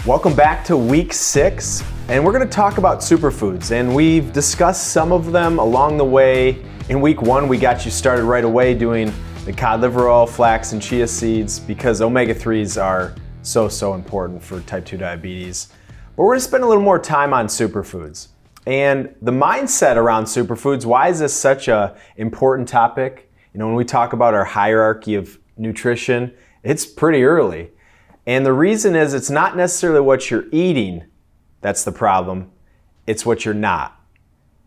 Welcome back to week 6, and we're going to talk about superfoods, and we've discussed some of them along the way. In week 1, we got you started right away doing the cod liver oil, flax, and chia seeds because omega-3s are so important for type 2 diabetes. But we're going to spend a little more time on superfoods. And the mindset around superfoods, why is this such an important topic? You know, when we talk about our hierarchy of nutrition, it's pretty early. And the reason is it's not necessarily what you're eating that's the problem, it's what you're not.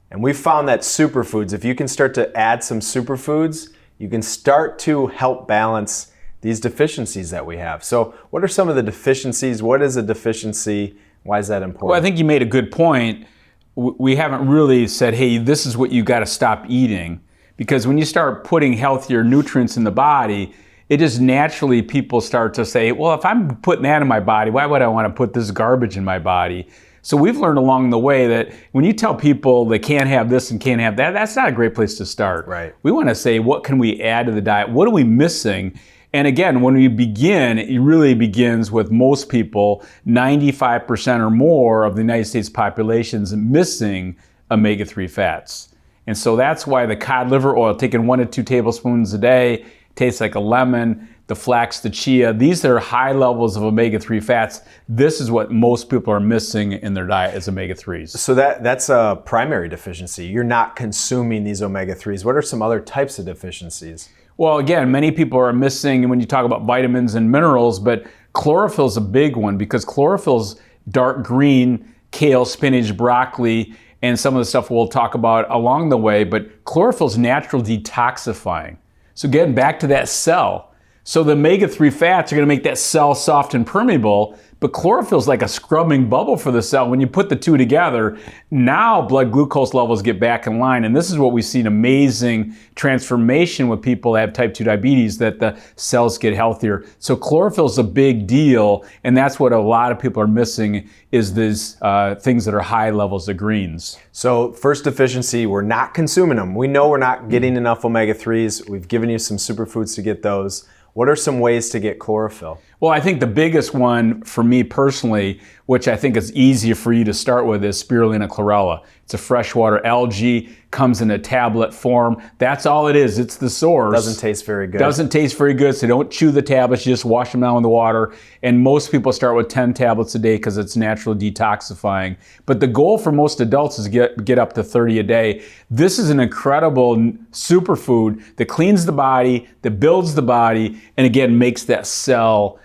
And we've found that superfoods, if you can start to add some superfoods, you can start to help balance these deficiencies that we have. So what are some of the deficiencies? What is a deficiency? Why is that important? Well, I think you made a good point. We haven't really said, hey, this is what you got to stop eating. Because when you start putting healthier nutrients in the body, it just naturally people start to say, well, if I'm putting that in my body, why would I want to put this garbage in my body? So we've learned along the way that when you tell people they can't have this and can't have that, that's not a great place to start. Right. We want to say, what can we add to the diet? What are we missing? And again, when we begin, it really begins with most people, 95% or more of the United States population is missing omega-3 fats. And so that's why the cod liver oil, taking 1 to 2 tablespoons a day, tastes like a lemon. The flax, the chia, these are high levels of omega-3 fats. This is what most people are missing in their diet is omega-3s. So that's a primary deficiency. You're not consuming these omega-3s. What are some other types of deficiencies? Well, again, many people are missing when you talk about vitamins and minerals, but chlorophyll is a big one because chlorophyll's dark green, kale, spinach, broccoli, and some of the stuff we'll talk about along the way, but chlorophyll's natural detoxifying. So getting back to that cell. So the omega-3 fats are going to make that cell soft and permeable, but chlorophyll is like a scrubbing bubble for the cell. When you put the two together, now blood glucose levels get back in line. And this is what we see an amazing transformation with people that have type 2 diabetes, that the cells get healthier. So chlorophyll is a big deal, and that's what a lot of people are missing is these things that are high levels of greens. So first deficiency, we're not consuming them. We know we're not getting enough omega-3s. We've given you some superfoods to get those. What are some ways to get chlorophyll? Well, I think the biggest one for me personally, which I think is easier for you to start with, is spirulina chlorella. It's a freshwater algae, comes in a tablet form. That's all it is. It's the source. Doesn't taste very good. Doesn't taste very good, so don't chew the tablets. You just wash them down with the water. And most people start with 10 tablets a day because it's naturally detoxifying. But the goal for most adults is get up to 30 a day. This is an incredible superfood that cleans the body, that builds the body, and again, makes that cell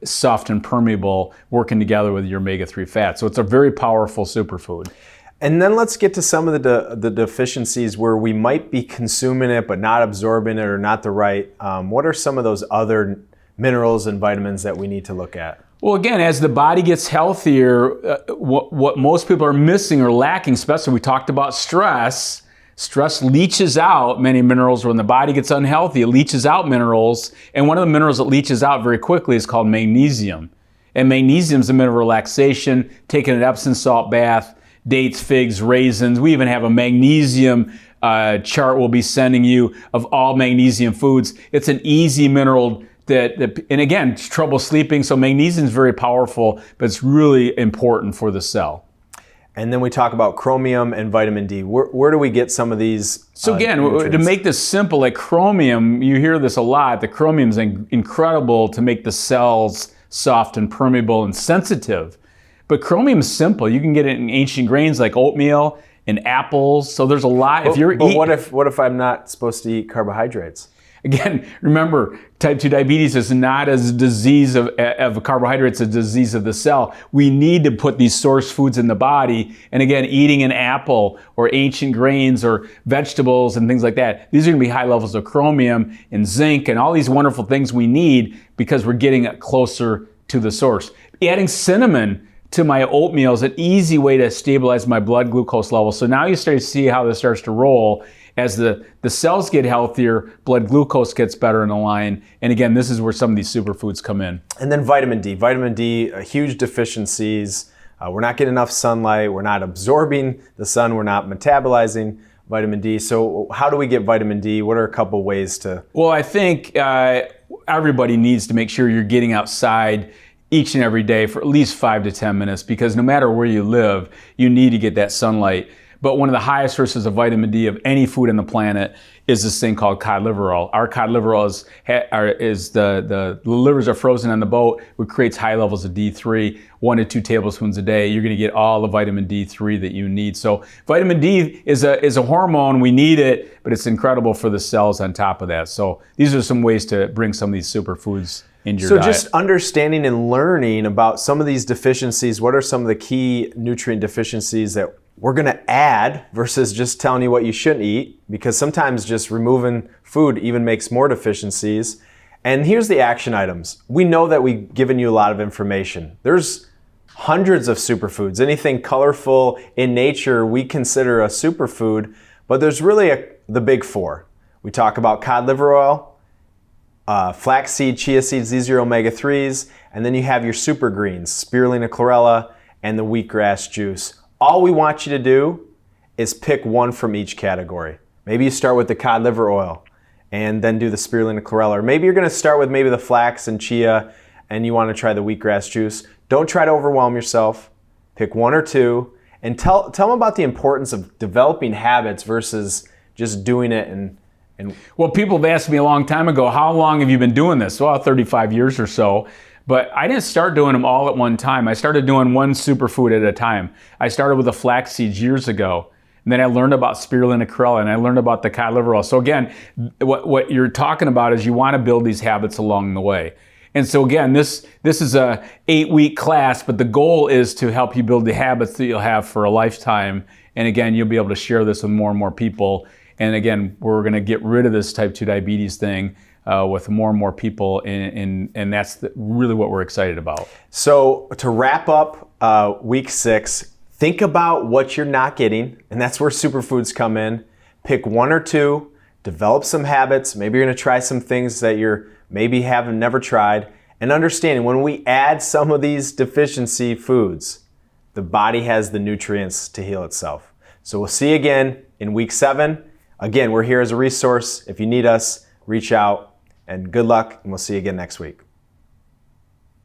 soft and permeable, working together with your omega-3 fats. So it's a very powerful superfood. And then let's get to some of the deficiencies where we might be consuming it but not absorbing it or not the right. What are some of those other minerals and vitamins that we need to look at? Well, again, as the body gets healthier, what most people are missing or lacking, especially we talked about stress. Stress leaches out many minerals. When the body gets unhealthy, it leaches out minerals. And one of the minerals that leaches out very quickly is called magnesium. And magnesium is a mineral relaxation, taking an Epsom salt bath, dates, figs, raisins. We even have a magnesium chart we'll be sending you of all magnesium foods. It's an easy mineral that and again, trouble sleeping. So magnesium is very powerful, but it's really important for the cell. And then we talk about chromium and vitamin D. Where do we get some of these? So again, nutrients? to make this simple, like chromium, you hear this a lot. The chromium is incredible to make the cells soft and permeable and sensitive. But chromium is simple. You can get it in ancient grains like oatmeal and apples. So there's a lot. What if I'm not supposed to eat carbohydrates? Again, remember, type 2 diabetes is not a disease of carbohydrates, it's a disease of the cell. We need to put these source foods in the body. And again, eating an apple or ancient grains or vegetables and things like that, these are going to be high levels of chromium and zinc and all these wonderful things we need because we're getting closer to the source. Adding cinnamon to my oatmeal is an easy way to stabilize my blood glucose level. So now you start to see how this starts to roll. As the cells get healthier, blood glucose gets better in the line. And again, this is where some of these superfoods come in. And then vitamin D. Vitamin D, huge deficiencies. We're not getting enough sunlight. We're not absorbing the sun. We're not metabolizing vitamin D. So how do we get vitamin D? What are a couple ways to? Well, I think everybody needs to make sure you're getting outside each and every day for at least 5 to 10 minutes, because no matter where you live, you need to get that sunlight. But one of the highest sources of vitamin D of any food on the planet is this thing called cod liver oil. Our cod liver oil is the livers are frozen on the boat, which creates high levels of D3, 1 to 2 tablespoons a day. You're going to get all the vitamin D3 that you need. So vitamin D is a hormone. We need it, but it's incredible for the cells on top of that. So these are some ways to bring some of these superfoods into your diet. So just understanding and learning about some of these deficiencies, what are some of the key nutrient deficiencies that we're going to add versus just telling you what you shouldn't eat, because sometimes just removing food even makes more deficiencies. And here's the action items. We know that we've given you a lot of information. There's hundreds of superfoods. Anything colorful in nature we consider a superfood, but there's really the big four. We talk about cod liver oil, flaxseed, chia seeds, these are your omega-3s, and then you have your super greens, spirulina chlorella and the wheatgrass juice. All we want you to do is pick one from each category. Maybe you start with the cod liver oil and then do the spirulina chlorella. Or maybe you're going to start with maybe the flax and chia and you want to try the wheatgrass juice. Don't try to overwhelm yourself. Pick one or two and tell them about the importance of developing habits versus just doing it and Well, people have asked me a long time ago, how long have you been doing this? Well, 35 years or so. But I didn't start doing them all at one time. I started doing one superfood at a time. I started with the flax seeds years ago. And then I learned about spirulina chlorella and I learned about the cod liver oil. So again, what you're talking about is you want to build these habits along the way. And so again, this is a 8-week class, but the goal is to help you build the habits that you'll have for a lifetime. And again, you'll be able to share this with more and more people. And again, we're going to get rid of this type 2 diabetes thing with more and more people, and that's really what we're excited about. So to wrap up week 6, think about what you're not getting, and that's where superfoods come in. Pick one or two, develop some habits. Maybe you're going to try some things that you're maybe haven't never tried, and understanding when we add some of these deficiency foods, the body has the nutrients to heal itself. So we'll see you again in week 7. Again, we're here as a resource. If you need us, reach out. And good luck, and we'll see you again next week.